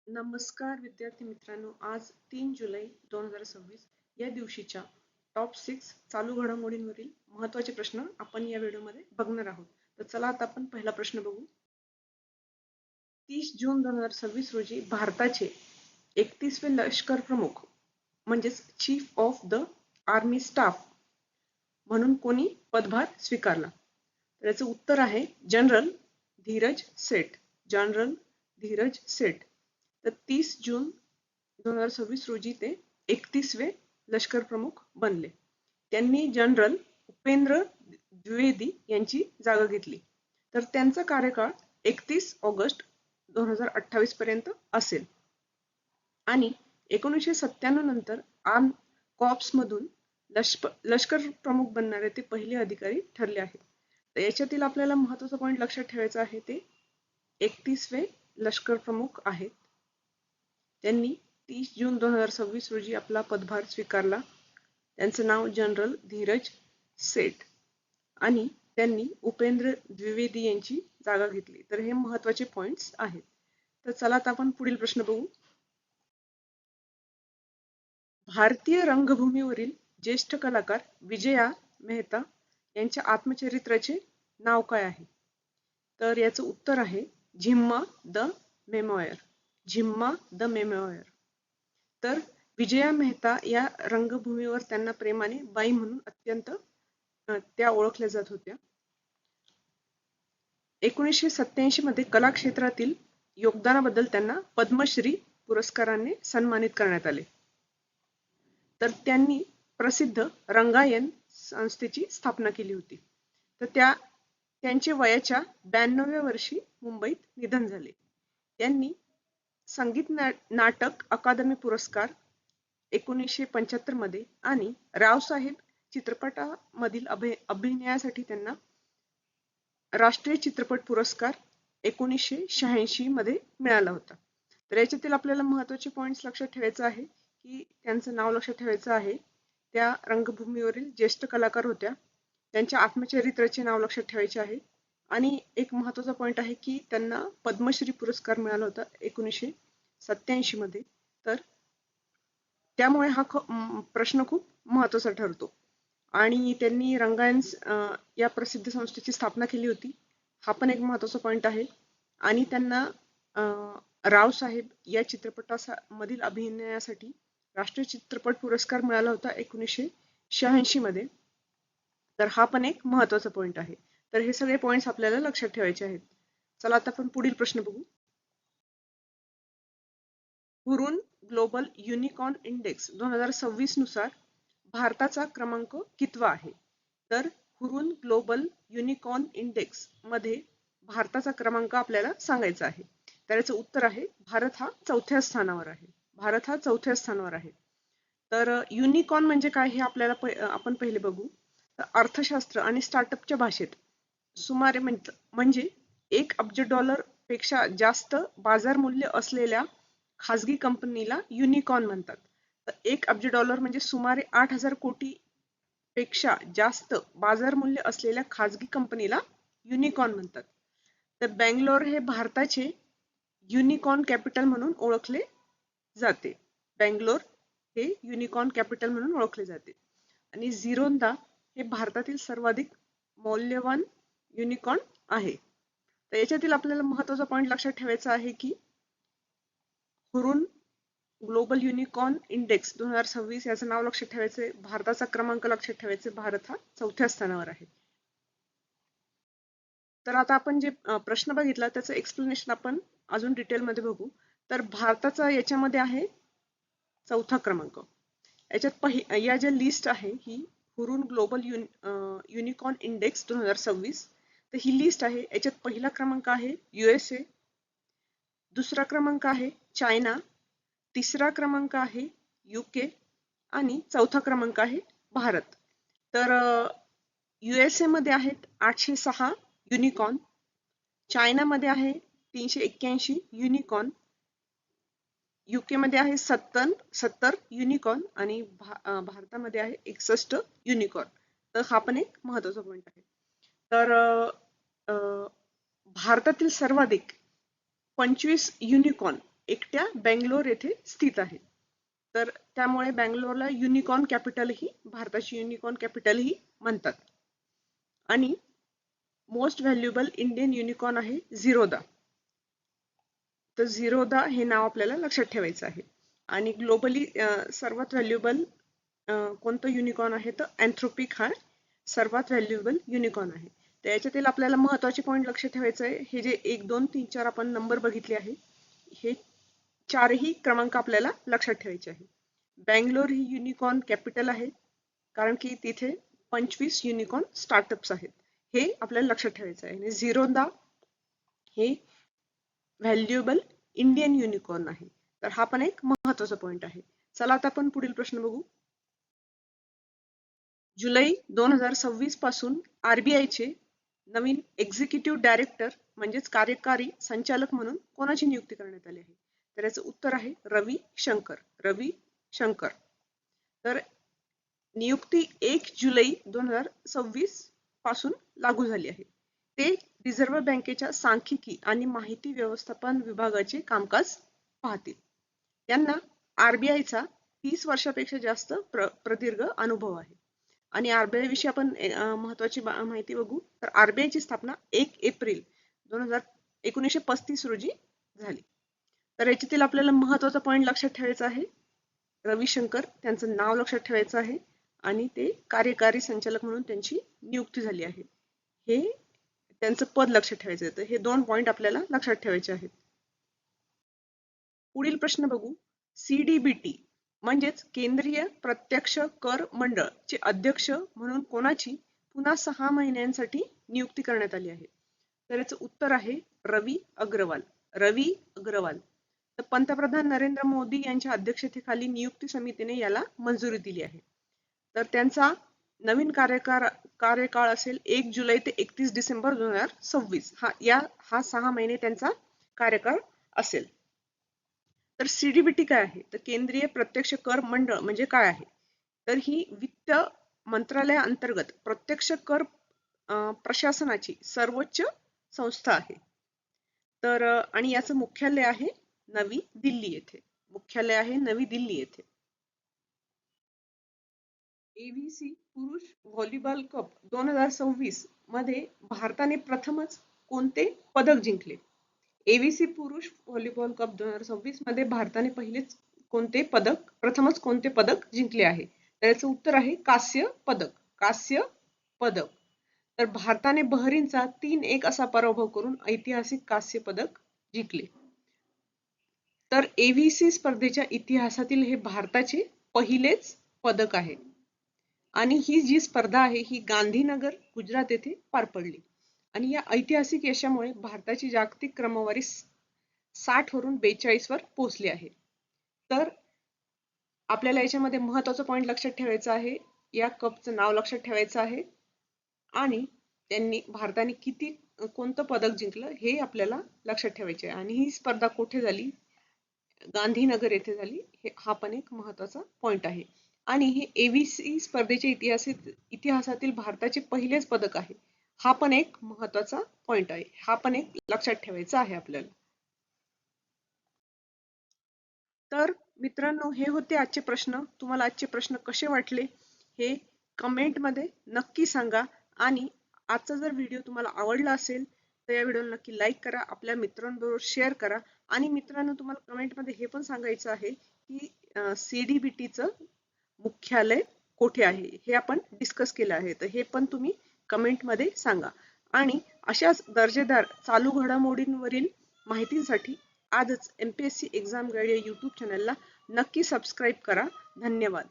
नमस्कार विद्यार्थी मित्रांनो, आज 3 जुलै 2026 या दिवशीच्या टॉप 6 चालू घडामोडींवरील महत्त्वाचे प्रश्न आपण या व्हिडिओमध्ये बघणार आहोत. तर चला आता आपण पहिला प्रश्न बघू. 30 जून 2026 रोजी भारताचे 31वे लष्कर प्रमुख म्हणजेच chief of the army staff म्हणून कोणी पदभार स्वीकारला? तर याचं उत्तर आहे जनरल धीरज सेठ. जनरल धीरज सेठ. तर 30 जून 2026 रोजी ते 31वे लष्कर प्रमुख बनले. त्यांनी जनरल उपेंद्र द्विवेदी यांची जागा घेतली. तर त्यांचा कार्यकाळ 31 ऑगस्ट 2028 पर्यंत असेल. आणि 1997 नंतर आर्म कॉर्प्स मधून लष्कर प्रमुख बनणारे ते पहिले अधिकारी ठरले आहेत. तर याच्यातील आपल्याला महत्त्वाचा पॉईंट लक्षात ठेवायचा आहे ते 31वे लष्कर प्रमुख आहेत. त्यांनी 30 जून 2026 रोजी आपला पदभार स्वीकारला. त्यांचं नाव जनरल धीरज सेठ आणि त्यांनी उपेंद्र द्विवेदी यांची जागा घेतली. तर हे महत्त्वाचे पॉइंट्स आहेत. तर चला आता आपण पुढील प्रश्न बघू. भारतीय रंगभूमीवरील ज्येष्ठ कलाकार विजया मेहता यांच्या आत्मचरित्राचे नाव काय आहे? तर याचं उत्तर आहे Jhimma the memoir. Jhimma the memoir. तर विजया मेहता या रंगभूमीवर त्यांना प्रेमाने बाई म्हणून अत्यंत त्या ओळखल्या जात होत्या. 1987 मध्ये कला क्षेत्रातील योगदानाबद्दल त्यांना पद्मश्री पुरस्काराने सन्मानित करण्यात आले. तर त्यांनी प्रसिद्ध रंगायन संस्थेची स्थापना केली होती. तर त्यांचे वयाच्या 92व्या वर्षी मुंबईत निधन झाले. त्यांनी संगीत नाटक अकादमी पुरस्कार 1975 मध्ये आणि रावसाहेब चित्रपटामधील अभिनयासाठी त्यांना राष्ट्रीय चित्रपट पुरस्कार 1986 मध्ये मिळाला होता. तर याच्यातील आपल्याला महत्त्वाचे पॉइंट्स लक्षात ठेवायचं आहे की त्यांचं नाव लक्षात ठेवायचं आहे. त्या रंगभूमीवरील ज्येष्ठ कलाकार होत्या. त्यांच्या आत्मचरित्राचे नाव लक्षात ठेवायचे आहे. आणि एक महत्त्वाचा पॉइंट आहे की त्यांना पद्मश्री पुरस्कार मिळाला होता 1987 मध्ये. तर त्यामुळे हा प्रश्न खूप महत्त्वाचा ठरतो. आणि त्यांनी रंगायन या प्रसिद्ध संस्थेची स्थापना केली होती. हा पण एक महत्त्वाचा पॉइंट आहे. आणि त्यांना रावसाहेब या चित्रपटामधील अभिनयासाठी राष्ट्रीय चित्रपट पुरस्कार मिळाला होता 1986 मध्ये. तर हा पण एक महत्त्वाचा पॉइंट आहे. तर हे सगळे पॉइंट्स आपल्याला लक्षात ठेवायचे आहेत. चला आता आपण पुढील प्रश्न बघू. हुरून ग्लोबल युनिकॉर्न इंडेक्स 2026 नुसार भारताचा क्रमांक कितवा आहे? तर हुरून ग्लोबल युनिकॉर्न इंडेक्स मध्ये भारताचा क्रमांक आपल्याला सांगायचा आहे. तर याचं उत्तर आहे भारत हा 4थ्या स्थानावर आहे. भारत हा 4थ्या स्थानावर आहे. तर युनिकॉर्न म्हणजे काय हे आपल्याला आपण पहिले बघू. तर अर्थशास्त्र आणि स्टार्टअपच्या भाषेत सुमारे म्हणजे 1 अब्ज डॉलर पेक्षा जास्त बाजार मूल्य असलेल्या खाजगी कंपनीला युनिकॉर्न म्हणतात. तर 1 अब्ज डॉलर म्हणजे सुमारे 8,000 कोटी पेक्षा जास्त बाजार मूल्य असलेल्या खाजगी कंपनीला युनिकॉर्न म्हणतात. तर बेंगलोर हे भारताचे युनिकॉर्न कॅपिटल म्हणून ओळखले जाते. बेंगलोर हे युनिकॉर्न कॅपिटल म्हणून ओळखले जाते. आणि झिरोंदा हे भारतातील सर्वाधिक मौल्यवान युनिकॉर्न आहे. तर याच्यातील आपल्याला महत्त्वाचा पॉइंट लक्षात ठेवायचा आहे की हुरून ग्लोबल युनिकॉर्न इंडेक्स 2026 याचं नाव लक्षात ठेवायचे. भारताचा क्रमांक लक्षात ठेवायचे. भारत हा 4थ्या स्थानावर आहे. तर आता आपण जे प्रश्न बघितला त्याचं एक्सप्लेनेशन आपण अजून डिटेलमध्ये बघू. तर भारताचा याच्यामध्ये आहे 4था क्रमांक. याच्यात या ज्या लिस्ट आहे ही हुरून ग्लोबल युनिकॉर्न इंडेक्स 2026. तर ही लिस्ट आहे. याच्यात पहिला क्रमांक आहे USA, दुसरा क्रमांक आहे चायना, तिसरा क्रमांक आहे UK आणि 4था क्रमांक आहे भारत. तर USA मध्ये आहेत 806 युनिकॉर्न, चायनामध्ये आहे 381 युनिकॉर्न, UK मध्ये आहे 70 युनिकॉर्न आणि भारतामध्ये आहे 61 युनिकॉर्न. तर हा पण एक महत्त्वाचा पॉइंट आहे. तर भारतातील सर्वाधिक 25 युनिकॉर्न एकट्या बेंगलोर येथे स्थित आहे. तर त्यामुळे बेंगलोरला युनिकॉर्न कॅपिटल ही भारताची युनिकॉर्न कॅपिटल ही म्हणतात. आणि मोस्ट व्हॅल्युएबल इंडियन युनिकॉर्न आहे झिरोदा. तर झिरोदा हे नाव आपल्याला लक्षात ठेवायचं आहे. आणि ग्लोबली सर्वात व्हॅल्युएबल कोणतं युनिकॉर्न आहे तर अँथ्रोपिक हा सर्वात व्हॅल्युएबल युनिकॉर्न आहे. तर याच्यातील आपल्याला महत्त्वाचे पॉईंट लक्षात ठेवायचं आहे. हे जे 1 2 3 4 आपण नंबर बघितले आहे, हे चारही क्रमांक आपल्याला लक्षात ठेवायचे आहे. बेंगलोर ही युनिकॉर्न कॅपिटल आहे, कारण की तिथे 25 युनिकॉर्न स्टार्टअप्स आहेत. हे आपल्याला लक्षात ठेवायचं आहे. आणि झिरोदा हे व्हॅल्युएबल इंडियन युनिकॉर्न आहे. तर हा पण एक महत्त्वाचा पॉईंट आहे. चला आता आपण पुढील प्रश्न बघू. जुलै 2026 पासून आरबीआयचे नवीन एक्झिक्युटिव्ह डायरेक्टर म्हणजेच कार्यकारी संचालक म्हणून कोणाची नियुक्ती करण्यात आली आहे? तर याचं उत्तर आहे रवी शंकर. रवी शंकर. तर नियुक्ती 1 जुलै 2026 पासून लागू झाली आहे. ते रिझर्व्ह बँकेच्या सांख्यिकी आणि माहिती व्यवस्थापन विभागाचे कामकाज पाहतील. त्यांना आरबीआयचा 30 वर्षापेक्षा जास्त प्रदीर्घ अनुभव आहे. आणि आरबीआय विषयी आपण महत्त्वाची माहिती बघू. तर आरबीआयची स्थापना 1 एप्रिल 1935 रोजी झाली. तर याच्यातील आपल्याला महत्त्वाचा पॉईंट लक्षात ठेवायचा आहे. रविशंकर त्यांचं नाव लक्षात ठेवायचं आहे आणि ते कार्यकारी संचालक म्हणून त्यांची नियुक्ती झाली आहे. हे त्यांचं पद लक्षात ठेवायचं आहे. तर हे 2 पॉईंट आपल्याला लक्षात ठेवायचे आहेत. पुढील प्रश्न बघू. सीडीबीटी म्हणजेच केंद्रीय प्रत्यक्ष कर मंडळ चे अध्यक्ष म्हणून कोणाची पुन्हा 6 महिन्यांसाठी नियुक्ती करण्यात आली आहे? तर याचं उत्तर आहे रवी अग्रवाल. रवी अग्रवाल. तर पंतप्रधान नरेंद्र मोदी यांच्या अध्यक्षतेखाली नियुक्ती समितीने याला मंजुरी दिली आहे. तर त्यांचा नवीन कार्यकाळ असेल 1 जुलै ते 31 डिसेंबर 2026. हा 6 महिने त्यांचा कार्यकाळ असेल. तर सीडीबीटी काय आहे? तर केंद्रीय प्रत्यक्ष कर मंडळ म्हणजे काय आहे? तर ही वित्त मंत्रालयाअंतर्गत प्रत्यक्ष कर प्रशासनाची सर्वोच्च संस्था आहे. तर आणि याचं मुख्यालय आहे नवी दिल्ली येथे. मुख्यालय आहे नवी दिल्ली येथे. एव्हीसी पुरुष व्हॉलीबॉल कप 2026 मध्ये भारताने प्रथमच कोणते पदक जिंकले? एव्हीसी पुरुष व्हॉलीबॉल कप 2026 मध्ये भारताने प्रथमच कोणते पदक जिंकले आहे? तर याचं उत्तर आहे कांस्य पदक. कांस्य पदक. तर भारताने बहरीनचा 3-1 असा पराभव करून ऐतिहासिक कांस्य पदक जिंकले. तर एव्हीसी स्पर्धेच्या इतिहासातील हे भारताचे पहिलेच पदक आहे. आणि ही जी स्पर्धा आहे ही गांधीनगर गुजरात येथे पार पडली. आणि या ऐतिहासिक यशामुळे भारताची जागतिक क्रमवारी 60 वरून 42 वर पोहोचली आहे. तर आपल्याला याच्यामध्ये महत्त्वाचा पॉईंट लक्षात ठेवायचा आहे. या कपचं नाव लक्षात ठेवायचं आहे आणि भारताने कोणतं पदक जिंकलं हे आपल्याला लक्षात ठेवायचे आहे. आणि ही स्पर्धा कुठे झाली? गांधीनगर येथे झाली. हा पण एक महत्त्वाचा पॉईंट आहे. आणि हे एव्हीसी स्पर्धेच्या इतिहासातील भारताचे पहिलेच पदक आहे. हा पण एक महत्त्वाचा पॉईंट आहे. हा पण एक लक्षात ठेवायचा आहे आपल्याला. तर मित्रांनो, हे होते आजचे प्रश्न. तुम्हाला आजचे प्रश्न कसे वाटले हे कमेंटमध्ये नक्की सांगा. आणि आजचा जर व्हिडिओ तुम्हाला आवडला असेल तर या व्हिडिओला नक्की लाईक करा, आपल्या मित्रांबरोबर शेअर करा. आणि मित्रांनो, तुम्हाला कमेंटमध्ये हे पण सांगायचं आहे की सीडीबीटीचं मुख्यालय कोठे आहे हे आपण डिस्कस केलं आहे. तर हे पण तुम्ही कमेंटमध्ये सांगा. आणि अशाच दर्जेदार चालू घडामोडींवरील माहितीसाठी आजच एमपीएससी एक्झाम गाईड या YouTube चॅनलला नक्की सबस्क्राईब करा. धन्यवाद.